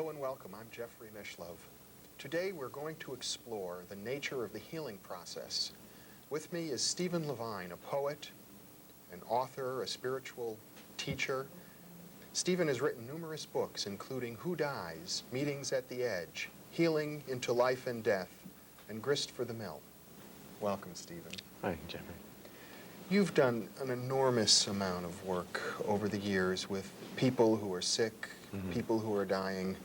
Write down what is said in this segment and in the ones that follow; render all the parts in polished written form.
Hello and welcome. I'm Jeffrey Mishlove. Today we're going to explore the nature of the healing process. With me is Stephen Levine, a poet, an author, a spiritual teacher. Stephen has written numerous books, including Who Dies?, Meetings at the Edge, Healing into Life and Death, and Grist for the Mill. Welcome, Stephen. Hi, Jeffrey. You've done an enormous amount of work over the years with people who are sick, people who are dying.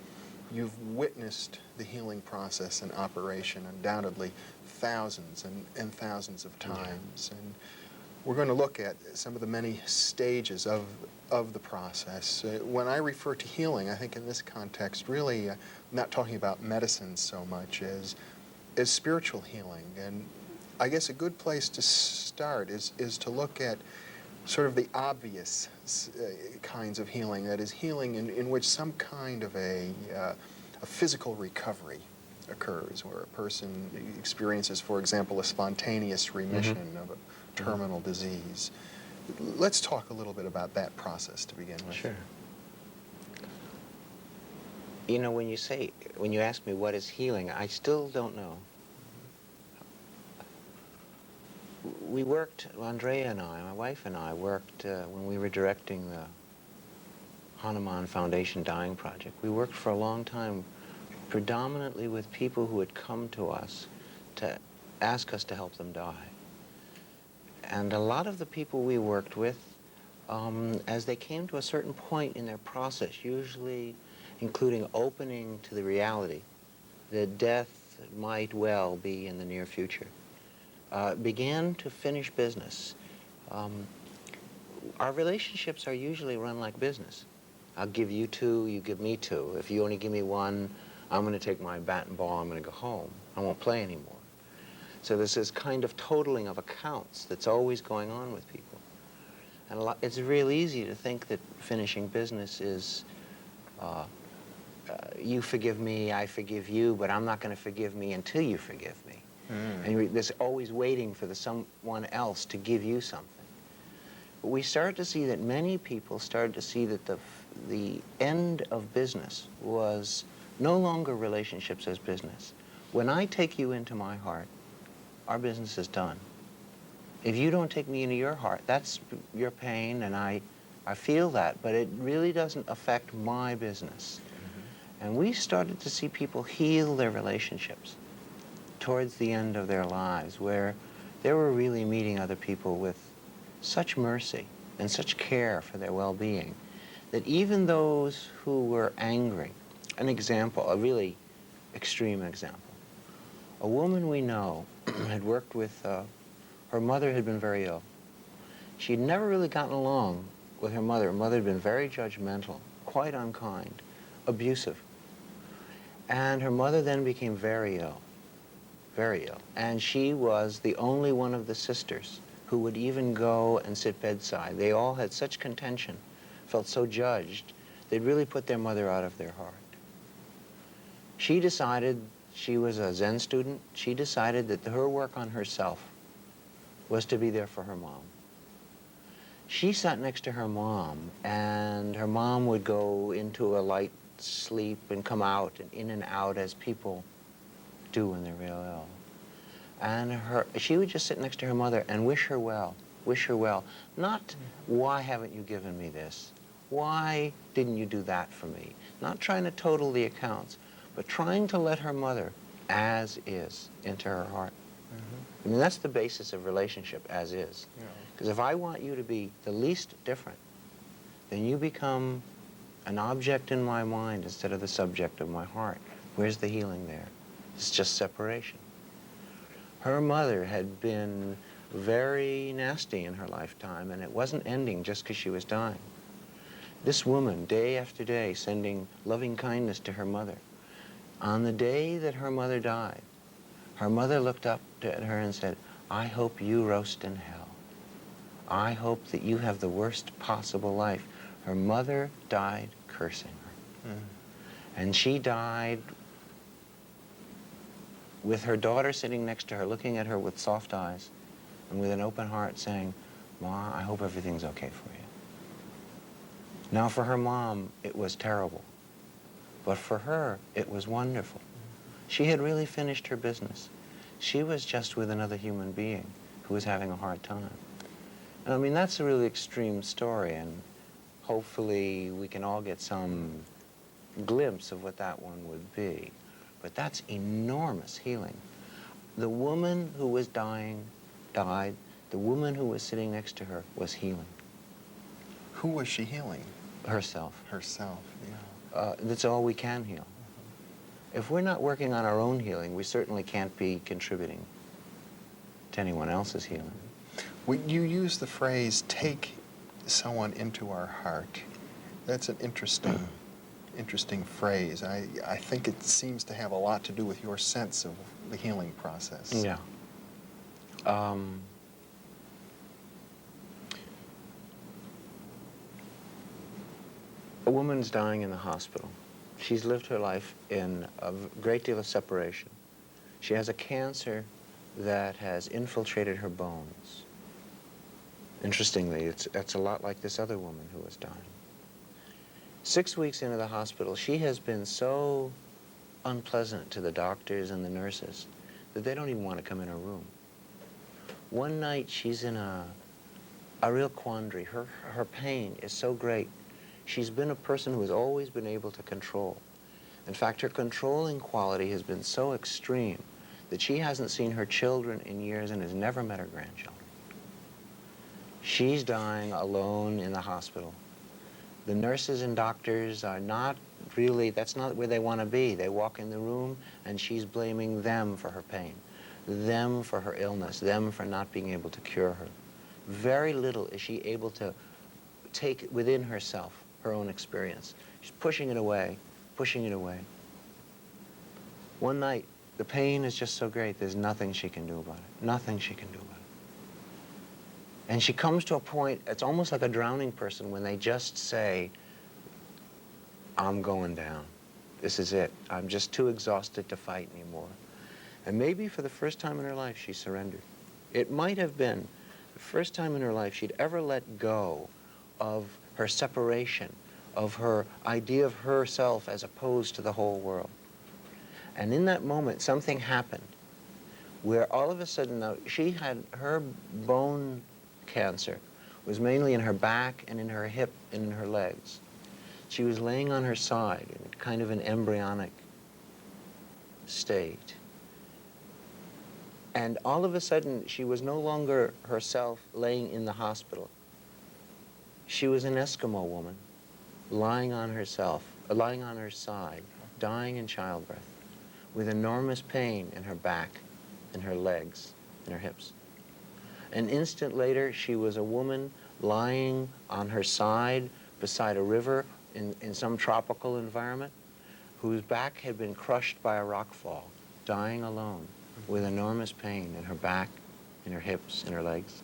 You've witnessed the healing process in operation, undoubtedly thousands and thousands of times. Yeah. And we're going to look at some of the many stages of the process. When I refer to healing, I think in this context, really, I'm not talking about medicine so much as spiritual healing. And I guess a good place to start is to look at sort of the obvious kinds of healing, that is healing in which some kind of a physical recovery occurs, where a person experiences, for example, a spontaneous remission of a terminal disease. Let's talk a little bit about that process to begin with. Sure. You know, when you ask me what is healing, I still don't know. We worked, Andrea and I, my wife and I, worked when we were directing the Hanuman Foundation Dying Project. We worked for a long time predominantly with people who had come to us to ask us to help them die. And a lot of the people we worked with, as they came to a certain point in their process, usually including opening to the reality that death might well be in the near future, began to finish business. Our relationships are usually run like business. I'll give you two, you give me two. If you only give me one, I'm going to take my bat and ball, I'm going to go home. I won't play anymore. So there's this kind of totaling of accounts that's always going on with people. And it's real easy to think that finishing business is you forgive me, I forgive you, but I'm not going to forgive me until you forgive me. And there's always waiting for someone else to give you something. But we started to see that many people started to see that the end of business was no longer relationships as business. When I take you into my heart, our business is done. If you don't take me into your heart, that's your pain, and I feel that, but it really doesn't affect my business. And we started to see people heal their relationships towards the end of their lives, where they were really meeting other people with such mercy and such care for their well-being, that even those who were angry, an example, a really extreme example, a woman we know had worked with, her mother had been very ill. She'd never really gotten along with her mother. Her mother had been very judgmental, quite unkind, abusive. And her mother then became very ill. Very ill. And she was the only one of the sisters who would even go and sit bedside. They all had such contention, felt so judged, they'd really put their mother out of their heart. She decided, she was a Zen student, she decided that her work on herself was to be there for her mom. She sat next to her mom, and her mom would go into a light sleep and come out and in and out as people do when they're real ill. And she would just sit next to her mother and wish her well, wish her well. Not, why haven't you given me this? Why didn't you do that for me? Not trying to total the accounts, but trying to let her mother, as is, into her heart. I mean, that's the basis of relationship, as is. Because if I want you to be the least different, then you become an object in my mind instead of the subject of my heart. Where's the healing there? It's just separation. Her mother had been very nasty in her lifetime, and it wasn't ending just because she was dying. This woman, day after day, sending loving kindness to her mother. On the day that her mother died, her mother looked up at her and said, I hope you roast in hell. I hope that you have the worst possible life. Her mother died cursing her. And she died with her daughter sitting next to her, looking at her with soft eyes and with an open heart saying, Ma, I hope everything's okay for you. Now for her mom, it was terrible. But for her, it was wonderful. She had really finished her business. She was just with another human being who was having a hard time. And I mean, that's a really extreme story, and hopefully we can all get some glimpse of what that one would be. But that's enormous healing. The woman who was dying died. The woman who was sitting next to her was healing. Who was she healing? Herself. Herself, yeah. That's all we can heal. If we're not working on our own healing, we certainly can't be contributing to anyone else's healing. When you use the phrase, take someone into our heart, that's an interesting phrase. I think it seems to have a lot to do with your sense of the healing process. Yeah. A woman's dying in the hospital. She's lived her life in a great deal of separation. She has a cancer that has infiltrated her bones. Interestingly, it's a lot like this other woman who was dying. 6 weeks into the hospital, she has been so unpleasant to the doctors and the nurses that they don't even want to come in her room. One night, she's in a real quandary. Her pain is so great. She's been a person who has always been able to control. In fact, her controlling quality has been so extreme that she hasn't seen her children in years and has never met her grandchildren. She's dying alone in the hospital. The nurses and doctors are not really, that's not where they want to be. They walk in the room and she's blaming them for her pain, them for her illness, them for not being able to cure her. Very little is she able to take within herself her own experience. She's pushing it away, pushing it away. One night, the pain is just so great, there's nothing she can do about it. Nothing she can do about it. And she comes to a point, it's almost like a drowning person when they just say, I'm going down. This is it. I'm just too exhausted to fight anymore. And maybe for the first time in her life, she surrendered. It might have been the first time in her life she'd ever let go of her separation, of her idea of herself as opposed to the whole world. And in that moment, something happened where all of a sudden, now, she had her bone cancer was mainly in her back and in her hip and in her legs. She was laying on her side in kind of an embryonic state. And all of a sudden, she was no longer herself laying in the hospital. She was an Eskimo woman lying on lying on her side, dying in childbirth, with enormous pain in her back, in her legs, in her hips. An instant later, she was a woman lying on her side beside a river in some tropical environment, whose back had been crushed by a rockfall, dying alone with enormous pain in her back, in her hips, in her legs.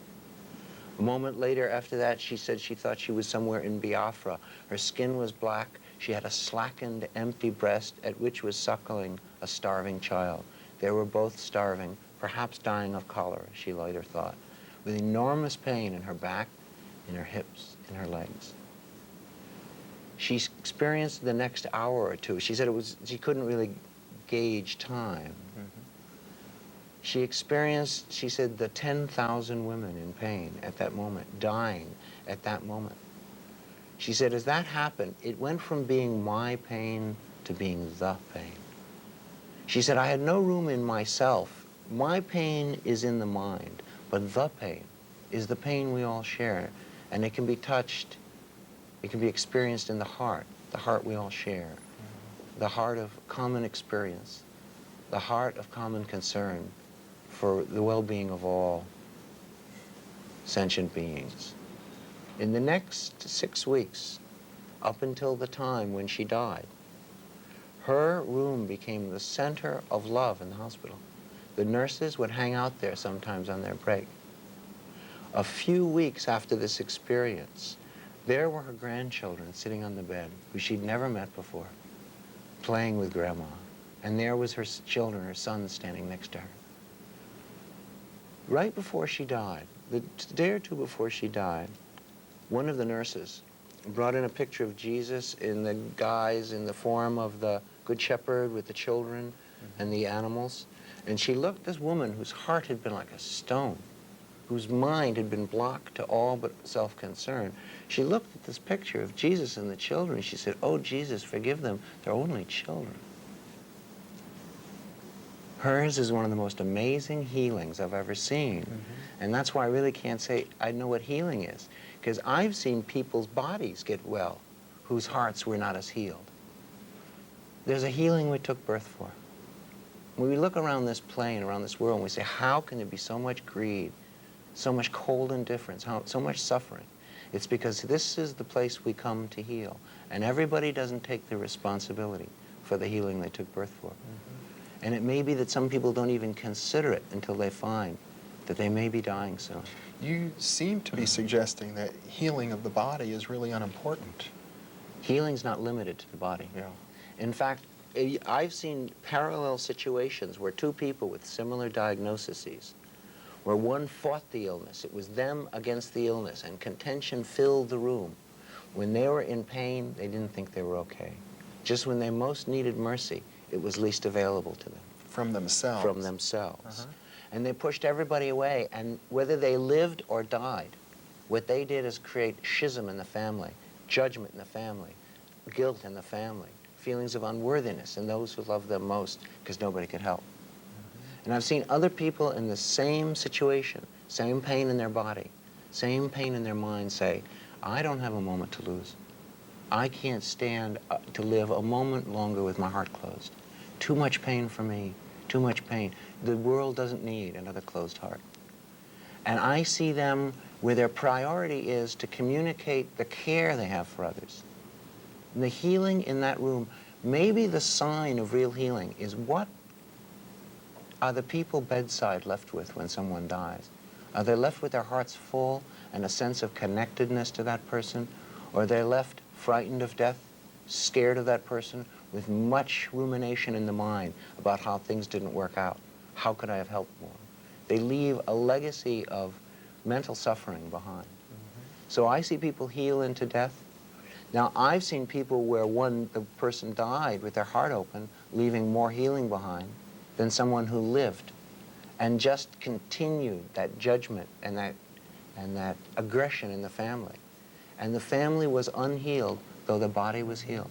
A moment later after that, she said she thought she was somewhere in Biafra. Her skin was black. She had a slackened, empty breast at which was suckling a starving child. They were both starving, perhaps dying of cholera, she later thought, with enormous pain in her back, in her hips, in her legs. She experienced the next hour or two. She said she couldn't really gauge time. She experienced, she said, the 10,000 women in pain at that moment, dying at that moment. She said, as that happened, it went from being my pain to being the pain. She said, I had no room in myself. My pain is in the mind, but the pain is the pain we all share, and it can be touched, it can be experienced in the heart we all share, the heart of common experience, the heart of common concern for the well-being of all sentient beings. In the next 6 weeks, up until the time when she died, her room became the center of love in the hospital. The nurses would hang out there sometimes on their break. A few weeks after this experience, there were her grandchildren sitting on the bed, who she'd never met before, playing with Grandma. And there was her children, her sons, standing next to her. Right before she died, the day or two before she died, one of the nurses brought in a picture of Jesus in the guise, in the form of the Good Shepherd with the children and the animals. And she looked, this woman whose heart had been like a stone, whose mind had been blocked to all but self-concern. She looked at this picture of Jesus and the children, and she said, "Oh, Jesus, forgive them. They're only children." Hers is one of the most amazing healings I've ever seen. And that's why I really can't say I know what healing is, because I've seen people's bodies get well whose hearts were not as healed. There's a healing we took birth for. When we look around this plane, around this world, and we say, how can there be so much greed, so much cold indifference, so much suffering? It's because this is the place we come to heal. And everybody doesn't take the responsibility for the healing they took birth for. And it may be that some people don't even consider it until they find that they may be dying soon. You seem to be suggesting that healing of the body is really unimportant. Healing's not limited to the body. Yeah. In fact, I've seen parallel situations where two people with similar diagnoses, where one fought the illness, it was them against the illness, and contention filled the room. When they were in pain, they didn't think they were okay. Just when they most needed mercy, it was least available to them. From themselves. From themselves. And they pushed everybody away, and whether they lived or died, what they did is create schism in the family, judgment in the family, guilt in the family, feelings of unworthiness in those who love them most because nobody could help. And I've seen other people in the same situation, same pain in their body, same pain in their mind say, I don't have a moment to lose. I can't stand to live a moment longer with my heart closed. Too much pain for me, too much pain. The world doesn't need another closed heart. And I see them where their priority is to communicate the care they have for others. And the healing in that room, maybe the sign of real healing is what are the people bedside left with when someone dies? Are they left with their hearts full and a sense of connectedness to that person? Or are they left frightened of death, scared of that person, with much rumination in the mind about how things didn't work out? How could I have helped more? They leave a legacy of mental suffering behind. So I see people heal into death. Now, I've seen people where the person died with their heart open, leaving more healing behind than someone who lived and just continued that judgment and that aggression in the family. And the family was unhealed, though the body was healed.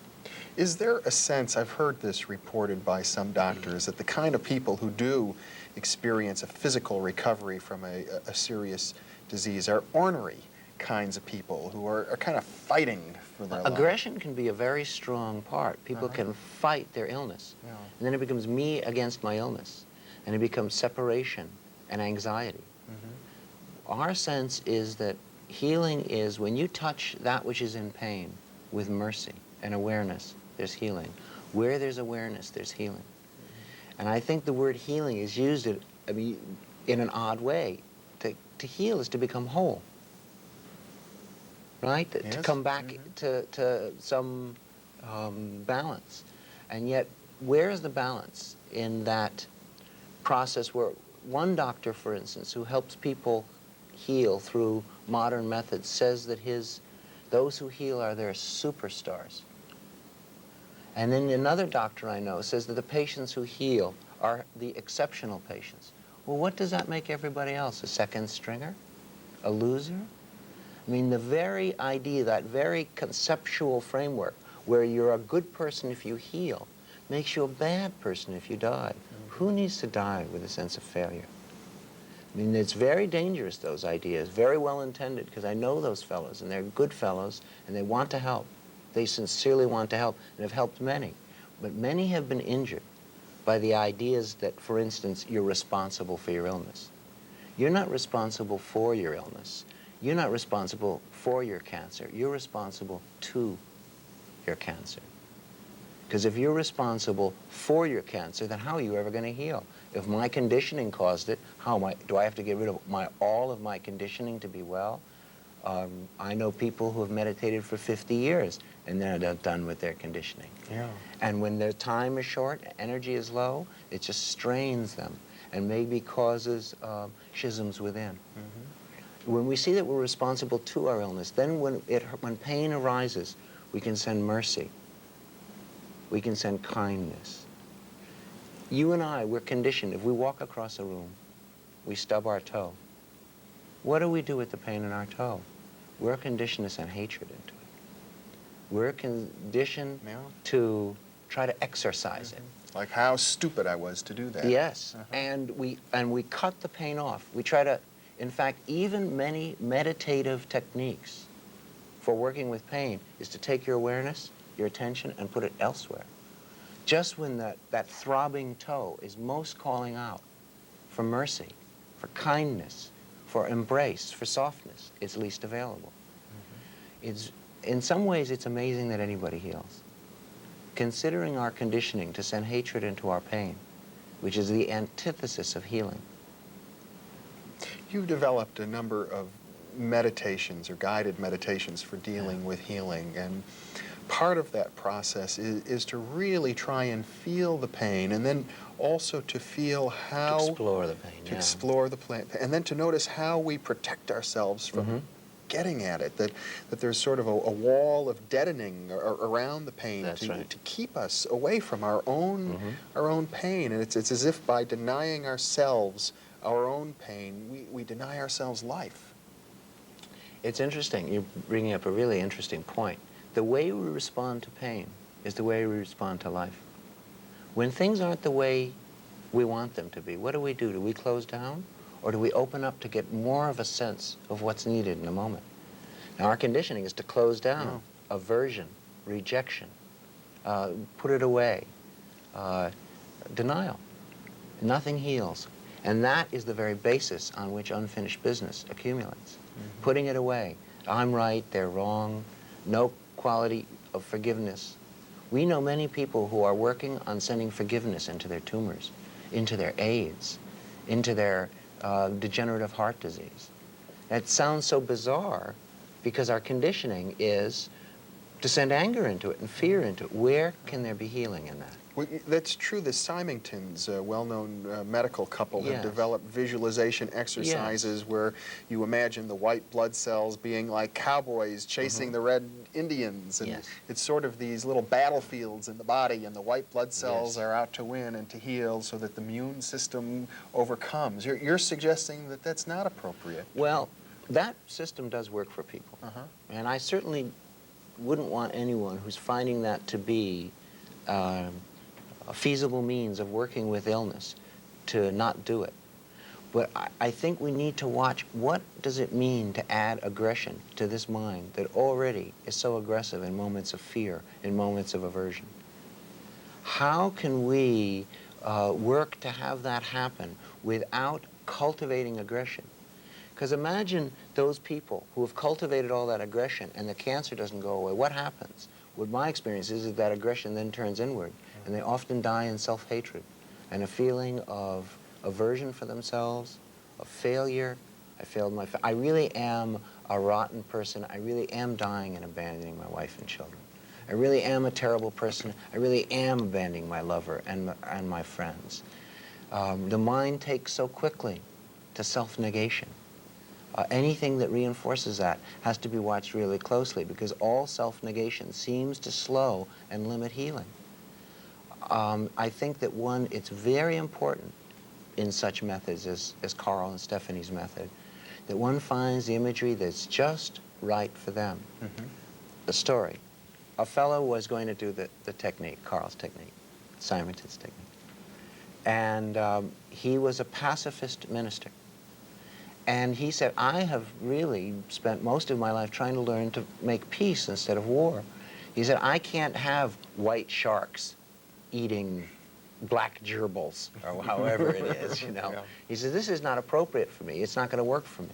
Is there a sense, I've heard this reported by some doctors, that the kind of people who do experience a physical recovery from a serious disease are ornery kinds of people who are kind of fighting for their life? Aggression can be a very strong part. People can fight their illness. Yeah. And then it becomes me against my illness. And it becomes separation and anxiety. Our sense is that healing is when you touch that which is in pain with mercy and awareness, there's healing. Where there's awareness, there's healing. And I think the word healing is used in an odd way. To heal is to become whole. Right? Yes. To come back to some balance. And yet, where is the balance in that process where one doctor, for instance, who helps people heal through modern methods, says that those who heal are their superstars. And then another doctor I know says that the patients who heal are the exceptional patients. Well, what does that make everybody else? A second stringer? A loser? I mean, the very idea, that very conceptual framework where you're a good person if you heal makes you a bad person if you die. Who needs to die with a sense of failure? I mean, it's very dangerous, those ideas, very well intended, because I know those fellows, and they're good fellows, and they want to help. They sincerely want to help, and have helped many. But many have been injured by the ideas that, for instance, you're responsible for your illness. You're not responsible for your illness. You're not responsible for your cancer. You're responsible to your cancer. Because if you're responsible for your cancer, then how are you ever going to heal? If my conditioning caused it, do I have to get rid of all of my conditioning to be well? I know people who have meditated for 50 years, and they're not done with their conditioning. Yeah. And when their time is short, energy is low, it just strains them and maybe causes schisms within. When we see that we're responsible to our illness, then when pain arises, we can send mercy. We can send kindness. You and I, we're conditioned. If we walk across a room, we stub our toe. What do we do with the pain in our toe? We're conditioned to send hatred into it. We're conditioned to try to exorcise it. Like how stupid I was to do that. Yes, and we cut the pain off. We try to, in fact, even many meditative techniques for working with pain is to take your awareness, your attention, and put it elsewhere. Just when that throbbing toe is most calling out for mercy, for kindness, for embrace, for softness, it's least available. In some ways, it's amazing that anybody heals. Considering our conditioning to send hatred into our pain, which is the antithesis of healing. You've developed a number of meditations or guided meditations for dealing with healing, and part of that process is to really try and feel the pain, and then also to feel how... To explore the pain, To explore the pain, and then to notice how we protect ourselves from getting at it, that there's sort of a wall of deadening around the pain to keep us away from our own pain. And it's as if by denying ourselves our own pain, we deny ourselves life. It's interesting. You're bringing up a really interesting point. The way we respond to pain is the way we respond to life. When things aren't the way we want them to be, what do? Do we close down? Or do we open up to get more of a sense of what's needed in the moment? Now, our conditioning is to close down, aversion, rejection, put it away, denial. Nothing heals. And that is the very basis on which unfinished business accumulates. Putting it away. I'm right, they're wrong, no quality of forgiveness. We know many people who are working on sending forgiveness into their tumors, into their AIDS, into their degenerative heart disease. That sounds so bizarre because our conditioning is to send anger into it and fear into it. Where can there be healing in that? Well, that's true. The Symingtons, a well-known medical couple, have developed visualization exercises where you imagine the white blood cells being like cowboys chasing the red Indians. And it's sort of these little battlefields in the body, and the white blood cells are out to win and to heal so that the immune system overcomes. You're suggesting that that's not appropriate. Well, that system does work for people. And I certainly wouldn't want anyone who's finding that to be a feasible means of working with illness to not do it. But I think we need to watch, what does it mean to add aggression to this mind that already is so aggressive in moments of fear, in moments of aversion? How can we work to have that happen without cultivating aggression? Because imagine those people who have cultivated all that aggression and the cancer doesn't go away. What happens? What my experience is that aggression then turns inward, and they often die in self-hatred and a feeling of aversion for themselves, of failure. I really am a rotten person. I really am dying and abandoning my wife and children. I really am a terrible person. I really am abandoning my lover and my friends. The mind takes so quickly to self-negation. Anything that reinforces that has to be watched really closely, because all self-negation seems to slow and limit healing. I think that it's very important in such methods as Carl and Stephanie's method, that one finds the imagery that's just right for them. The story. A fellow was going to do the technique, Carl's technique, Symington's technique. And he was a pacifist minister. And he said, I have really spent most of my life trying to learn to make peace instead of war. He said, I can't have white sharks eating black gerbils, or however it is, you know. He said, this is not appropriate for me. It's not going to work for me.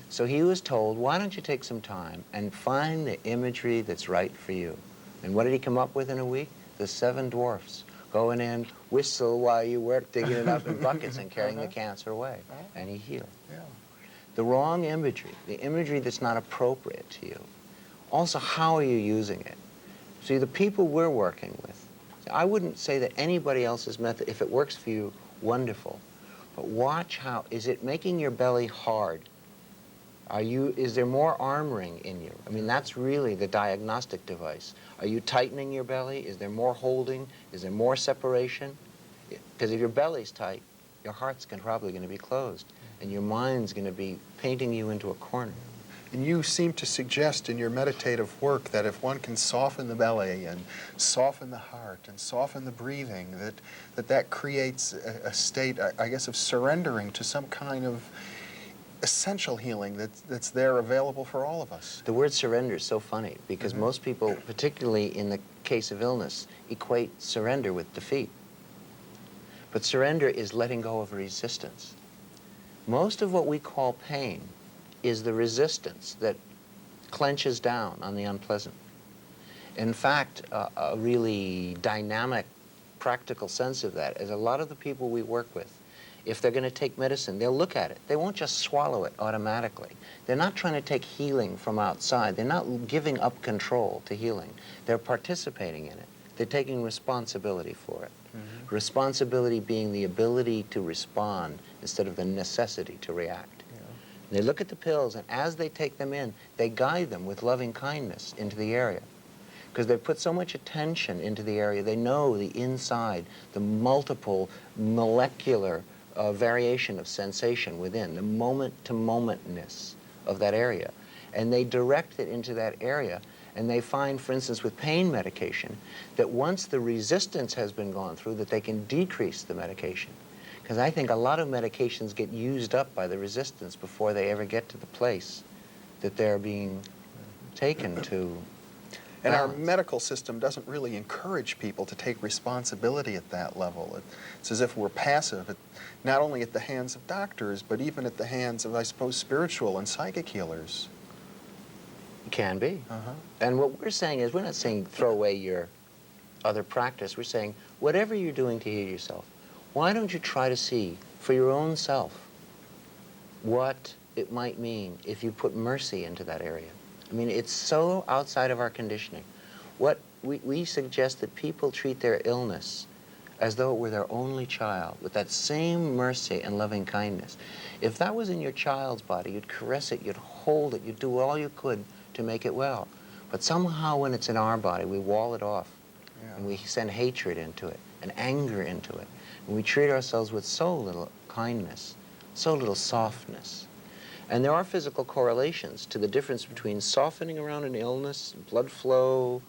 So he was told, why don't you take some time and find the imagery that's right for you? And what did he come up with in a week? The 7 dwarfs going in, whistle while you work, digging it up in buckets and carrying the cancer away. And he healed. The wrong imagery, the imagery that's not appropriate to you. Also, how are you using it? See, the people we're working with, I wouldn't say that anybody else's method, if it works for you, wonderful. But watch how, is it making your belly hard? Is there more armoring in you? I mean, that's really the diagnostic device. Are you tightening your belly? Is there more holding? Is there more separation? Because if your belly's tight, your heart's probably going to be closed, and your mind's going to be painting you into a corner. And you seem to suggest in your meditative work that if one can soften the belly and soften the heart and soften the breathing, that creates a state, I guess, of surrendering to some kind of essential healing that's there available for all of us. The word surrender is so funny because most people, particularly in the case of illness, equate surrender with defeat. But surrender is letting go of resistance. Most of what we call pain is the resistance that clenches down on the unpleasant. In fact, a really dynamic, practical sense of that is a lot of the people we work with, if they're going to take medicine, they'll look at it. They won't just swallow it automatically. They're not trying to take healing from outside. They're not giving up control to healing. They're participating in it. They're taking responsibility for it. Responsibility being the ability to respond instead of the necessity to react. They look at the pills, and as they take them in, they guide them with loving kindness into the area. Because they've put so much attention into the area, they know the inside, the multiple molecular variation of sensation within, the moment-to-momentness of that area. And they direct it into that area, and they find, for instance, with pain medication, that once the resistance has been gone through, that they can decrease the medication. Because I think a lot of medications get used up by the resistance before they ever get to the place that they're being taken to. And our medical system doesn't really encourage people to take responsibility at that level. It's as if we're passive, not only at the hands of doctors, but even at the hands of, I suppose, spiritual and psychic healers. Can be. And what we're saying is, we're not saying throw away your other practice. We're saying, whatever you're doing to heal yourself, why don't you try to see for your own self what it might mean if you put mercy into that area? I mean, it's so outside of our conditioning. What we suggest that people treat their illness as though it were their only child, with that same mercy and loving kindness. If that was in your child's body, you'd caress it, you'd hold it, you'd do all you could to make it well. But somehow when it's in our body, we wall it off, and we send hatred into it, and anger into it. And we treat ourselves with so little kindness, so little softness. And there are physical correlations to the difference between softening around an illness, blood flow,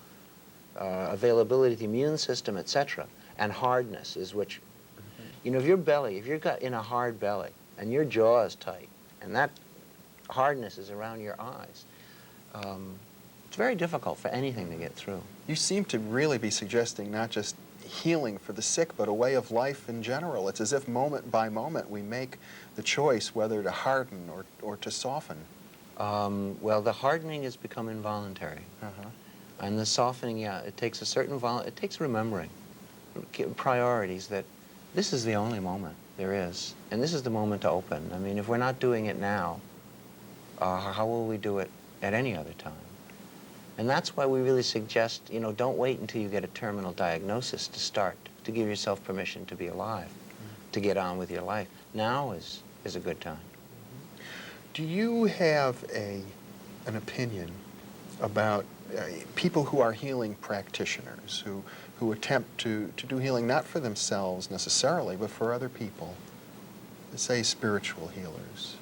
availability of the immune system, etc., and hardness is which, you know, if your belly, if you've got in a hard belly, and your jaw is tight, and that hardness is around your eyes, it's very difficult for anything to get through. You seem to really be suggesting not just healing for the sick, but a way of life in general. It's as if moment by moment we make the choice whether to harden or to soften. Well, the hardening has become involuntary. And the softening, it takes a certain, it takes remembering priorities, that this is the only moment there is, and this is the moment to open. I mean, if we're not doing it now, how will we do it at any other time? And that's why we really suggest, you know, don't wait until you get a terminal diagnosis to start, to give yourself permission to be alive, to get on with your life. Now is a good time. Do you have an opinion about people who are healing practitioners, who attempt to do healing not for themselves necessarily, but for other people, say spiritual healers?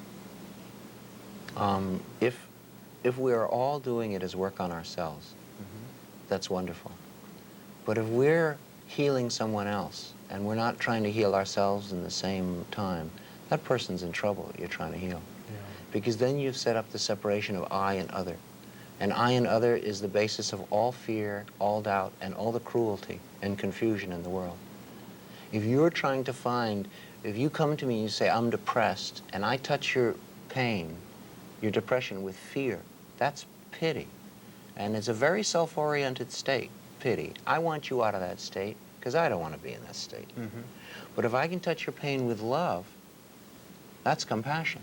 If we are all doing it as work on ourselves, that's wonderful. But if we're healing someone else and we're not trying to heal ourselves in the same time, that person's in trouble that you're trying to heal. Because then you've set up the separation of I and other. And I and other is the basis of all fear, all doubt, and all the cruelty and confusion in the world. If you're trying to find, if you come to me and you say, I'm depressed, and I touch your pain, your depression with fear, that's pity. And it's a very self-oriented state, pity. I want you out of that state because I don't want to be in that state. But if I can touch your pain with love, that's compassion.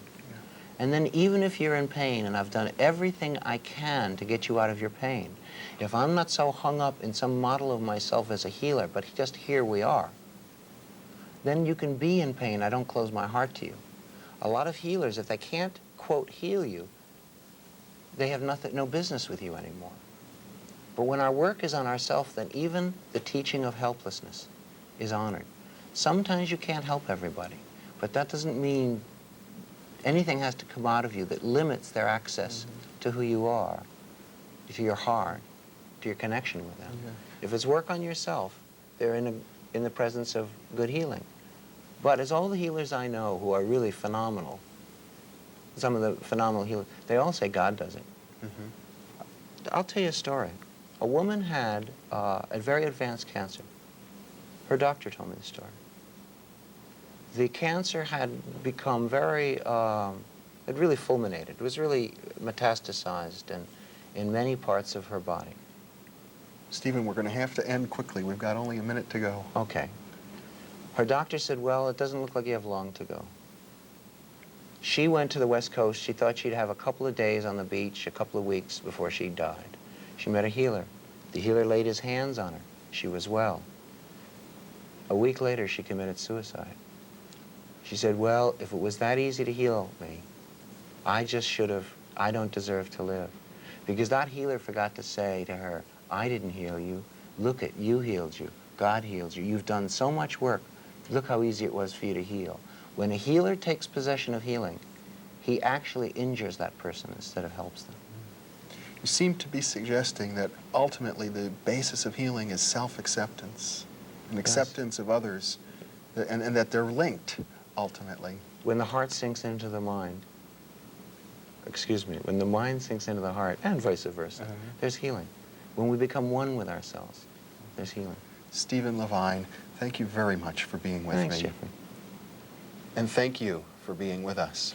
And then even if you're in pain and I've done everything I can to get you out of your pain, if I'm not so hung up in some model of myself as a healer, but just here we are, then you can be in pain. I don't close my heart to you. A lot of healers, if they can't, quote, heal you, they have no business with you anymore. But when our work is on ourselves, then even the teaching of helplessness is honored. Sometimes you can't help everybody, but that doesn't mean anything has to come out of you that limits their access to who you are, to your heart, to your connection with them. Yeah. If it's work on yourself, they're in the presence of good healing. But as all the healers I know who are really phenomenal, some of the phenomenal healers, they all say God does it. I'll tell you a story. A woman had a very advanced cancer. Her doctor told me the story. The cancer had become very, it really fulminated. It was really metastasized in many parts of her body. Stephen, we're going to have to end quickly. We've got only a minute to go. Okay. Her doctor said, well, it doesn't look like you have long to go. She went to the West Coast. She thought she'd have a couple of days on the beach, a couple of weeks before she died. She met a healer. The healer laid his hands on her. She was well. A week later, she committed suicide. She said, well, if it was that easy to heal me, I don't deserve to live. Because that healer forgot to say to her, I didn't heal you. Look at you healed you. God healed you. You've done so much work. Look how easy it was for you to heal. When a healer takes possession of healing, he actually injures that person instead of helps them. You seem to be suggesting that ultimately the basis of healing is self-acceptance and acceptance of others, and that they're linked ultimately. When the heart sinks into the mind, when the mind sinks into the heart, and vice versa, there's healing. When we become one with ourselves, there's healing. Stephen Levine, thank you very much for being with Thanks, me. Jeffrey. And thank you for being with us.